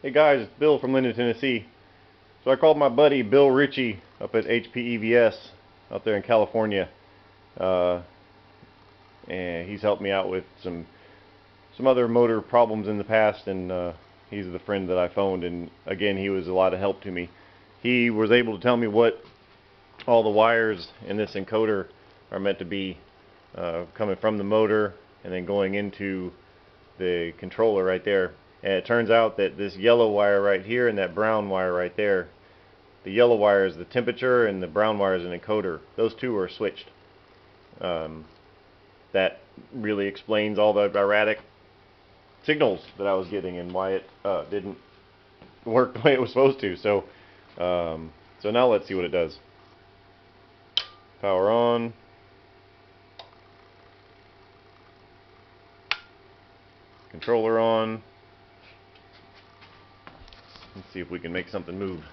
Hey guys, it's Bill from Linden, Tennessee. So I called my buddy Bill Ritchie up at HPEVS out there in California, uh, and he's helped me out with some other motor problems in the past, and he's the friend that I phoned, and again he was a lot of help to me. He was able to tell me what all the wires in this encoder are meant to be, coming from the motor and then going into the controller right there. And it turns out that this yellow wire right here and that brown wire right there, the yellow wire is the temperature and the brown wire is an encoder. Those two are switched. That really explains all the erratic signals that I was getting and why it didn't work the way it was supposed to. So now let's see what it does. Power on. Controller on. Let's see if we can make something move.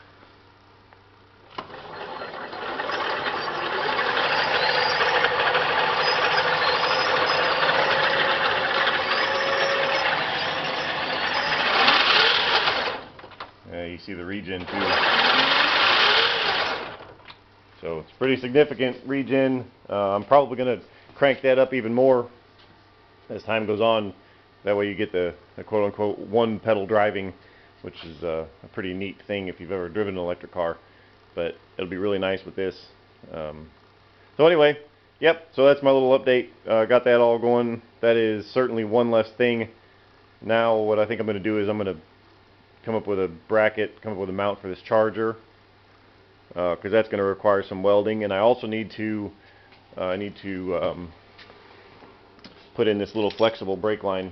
You see the regen too. So it's pretty significant regen. I'm probably going to crank that up even more as time goes on. That way you get the quote-unquote one pedal driving, which is a pretty neat thing if you've ever driven an electric car. But it'll be really nice with this. So anyway, yep, so that's my little update. Got that all going. That is certainly one less thing. Now what I think I'm going to do is I'm going to come up with a bracket, come up with a mount for this charger, because that's going to require some welding, and I also need to put in this little flexible brake line.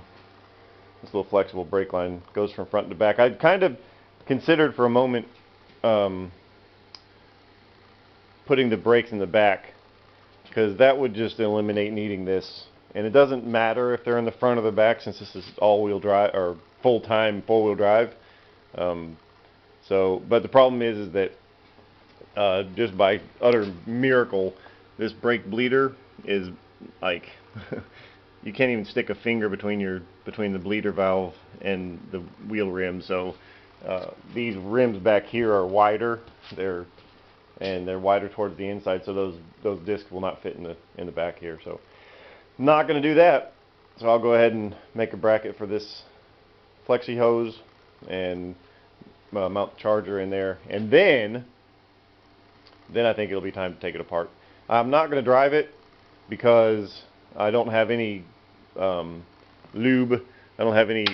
This little flexible brake line goes from front to back. I kind of considered for a moment putting the brakes in the back, because that would just eliminate needing this. And it doesn't matter if they're in the front or the back, since this is all-wheel drive or full-time four-wheel drive. But the problem is that just by utter miracle, this brake bleeder is like you can't even stick a finger between the bleeder valve and the wheel rim. So these rims back here are wider. They're wider towards the inside, so those discs will not fit in the back here. So I'm not going to do that. So I'll go ahead and make a bracket for this flexi hose and mount the charger in there, and then I think it'll be time to take it apart. I'm not going to drive it because I don't have any lube. I don't have any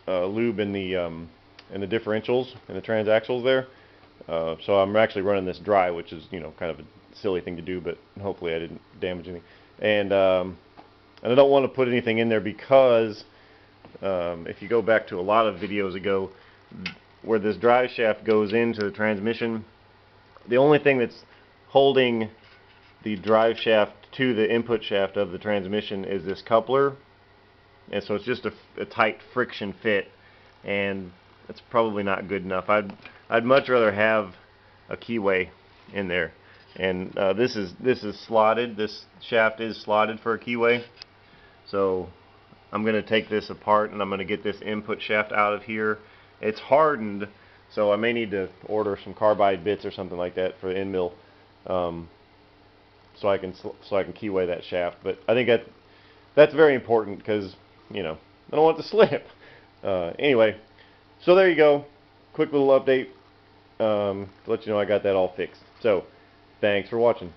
lube in the differentials and the transaxles there. So I'm actually running this dry, which is kind of a silly thing to do, but hopefully I didn't damage anything. And I don't want to put anything in there because if you go back to a lot of videos ago, where this drive shaft goes into the transmission, the only thing that's holding the drive shaft to the input shaft of the transmission is this coupler, and so it's just a tight friction fit, and it's probably not good enough. I'd much rather have a keyway in there, and this is slotted. This shaft is slotted for a keyway, so I'm going to take this apart and I'm going to get this input shaft out of here. It's hardened, so I may need to order some carbide bits or something like that for the end mill, so I can keyway that shaft. But I think that's very important because I don't want it to slip. Anyway, so there you go. Quick little update to let you know I got that all fixed. So thanks for watching.